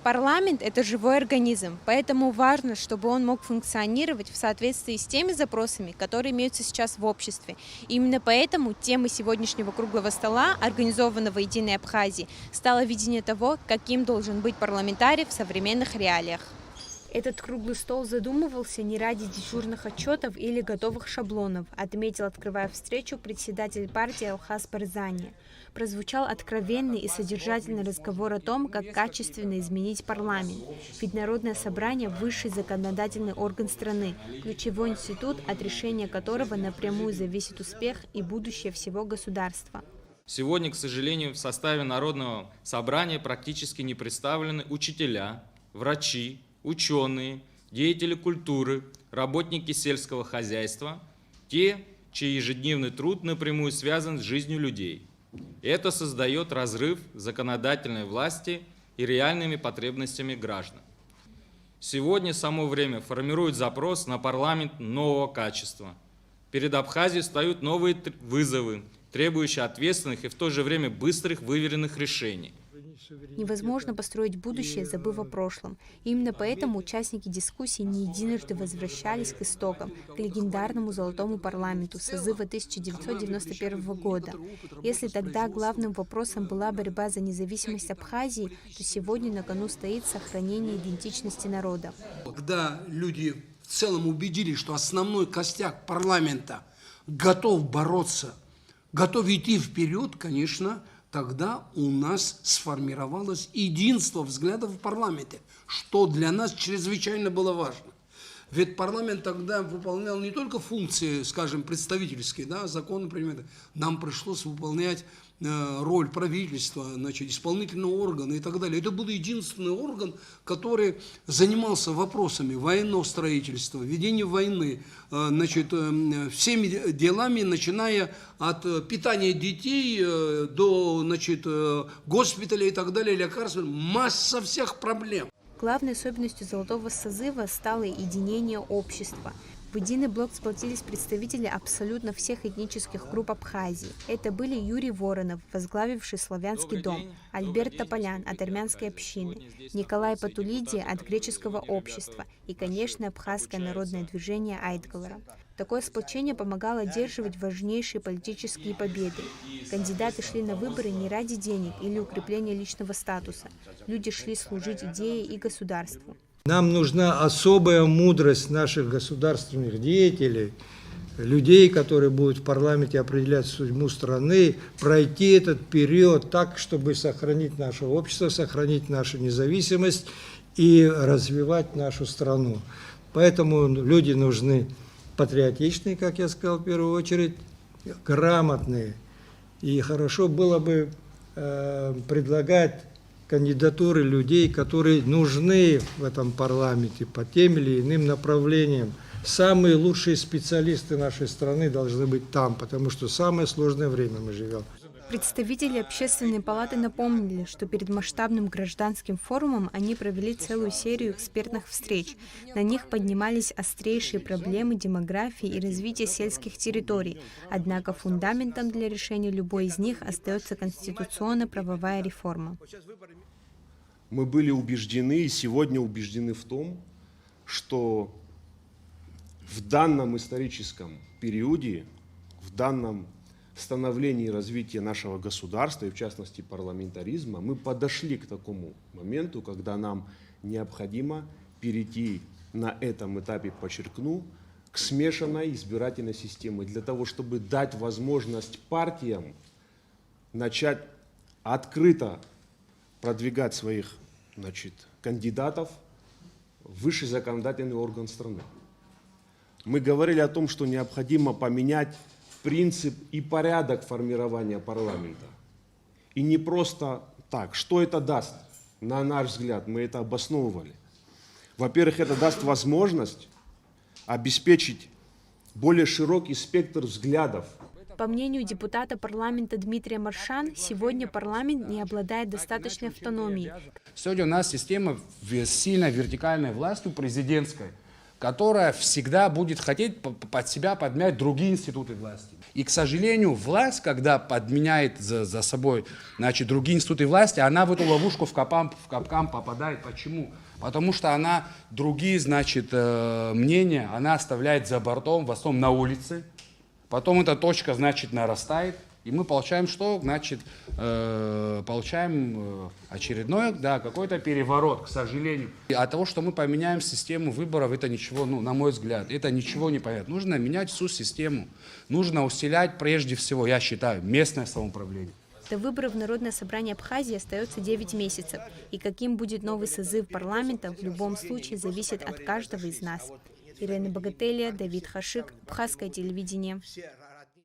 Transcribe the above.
Парламент – это живой организм, поэтому важно, чтобы он мог функционировать в соответствии с теми запросами, которые имеются сейчас в обществе. И именно поэтому темой сегодняшнего круглого стола, организованного «Единой Абхазии», стало видение того, каким должен быть парламентарий в современных реалиях. Этот круглый стол задумывался не ради дежурных отчетов или готовых шаблонов, отметил, открывая встречу, председатель партии Алхаз Барзани. Прозвучал откровенный и содержательный разговор о том, как качественно изменить парламент. Ведь Народное собрание – высший законодательный орган страны, ключевой институт, от решения которого напрямую зависит успех и будущее всего государства. Сегодня, к сожалению, в составе Народного собрания практически не представлены учителя, врачи, ученые, деятели культуры, работники сельского хозяйства, те, чей ежедневный труд напрямую связан с жизнью людей. Это создает разрыв законодательной власти и реальными потребностями граждан. Сегодня само время формирует запрос на парламент нового качества. Перед Абхазией встают новые вызовы, требующие ответственных и в то же время быстрых, выверенных решений. Невозможно построить будущее, забыв о прошлом. Именно поэтому участники дискуссии не единожды возвращались к истокам, к легендарному золотому парламенту созыва 1991 года. Если тогда главным вопросом была борьба за независимость Абхазии, то сегодня на кону стоит сохранение идентичности народа. Когда люди в целом убедились, что основной костяк парламента готов бороться, готов идти вперед, конечно, тогда у нас сформировалось единство взглядов в парламенте, что для нас чрезвычайно было важно. Ведь парламент тогда выполнял не только функции, скажем, представительские, да, законы приняты, нам пришлось выполнять роль правительства, значит, исполнительного органа и так далее. Это был единственный орган, который занимался вопросами военного строительства, ведения войны, значит, всеми делами, начиная от питания детей до, значит, госпиталя и так далее, лекарств, масса всех проблем. Главной особенностью золотого созыва стало единение общества. В единый блок сплотились представители абсолютно всех этнических групп Абхазии. Это были Юрий Воронов, возглавивший Славянский дом, Альберт Тополян от армянской общины, Николай Патулиди от греческого общества и, конечно, абхазское народное движение Айтгалара. Такое сплочение помогало одерживать важнейшие политические победы. Кандидаты шли на выборы не ради денег или укрепления личного статуса. Люди шли служить идее и государству. Нам нужна особая мудрость наших государственных деятелей, людей, которые будут в парламенте определять судьбу страны, пройти этот период так, чтобы сохранить наше общество, сохранить нашу независимость и развивать нашу страну. Поэтому люди нужны патриотичные, как я сказал, в первую очередь, грамотные. И хорошо было бы предлагать кандидатуры людей, которые нужны в этом парламенте по тем или иным направлениям. Самые лучшие специалисты нашей страны должны быть там, потому что самое сложное время мы живем. Представители Общественной палаты напомнили, что перед масштабным гражданским форумом они провели целую серию экспертных встреч. На них поднимались острейшие проблемы демографии и развития сельских территорий. Однако фундаментом для решения любой из них остается конституционно-правовая реформа. Мы были убеждены и сегодня убеждены в том, что в данном историческом периоде, в данном становлении и развитии нашего государства, и в частности парламентаризма, мы подошли к такому моменту, когда нам необходимо перейти на этом этапе, подчеркну, к смешанной избирательной системе, для того, чтобы дать возможность партиям начать открыто продвигать своих, значит, кандидатов в высший законодательный орган страны. Мы говорили о том, что необходимо поменять принцип и порядок формирования парламента. И не просто так. Что это даст? На наш взгляд, мы это обосновывали. Во-первых, это даст возможность обеспечить более широкий спектр взглядов. По мнению депутата парламента Дмитрия Маршан, сегодня парламент не обладает достаточной автономией. Сегодня у нас система с сильной вертикальной властью президентской. которая всегда будет хотеть под себя подмять другие институты власти. И, к сожалению, власть, когда подменяет за собой, значит, другие институты власти, она в эту ловушку, в капкан попадает. Почему? Потому что она другие, значит, мнения, она оставляет за бортом, в основном на улице. Потом эта точка, значит, нарастает. И мы получаем что? Значит, получаем очередной, да, какой-то переворот, к сожалению. И от того, что мы поменяем систему выборов, это ничего, ну, на мой взгляд, это ничего не поменяет. Нужно менять всю систему. Нужно усилять, прежде всего, я считаю, местное самоуправление. До выборов в Народное собрание Абхазии остается 9 месяцев. И каким будет новый созыв парламента, в любом случае зависит от каждого из нас. Ирина Богателия, Давид Хашик, Абхазское телевидение.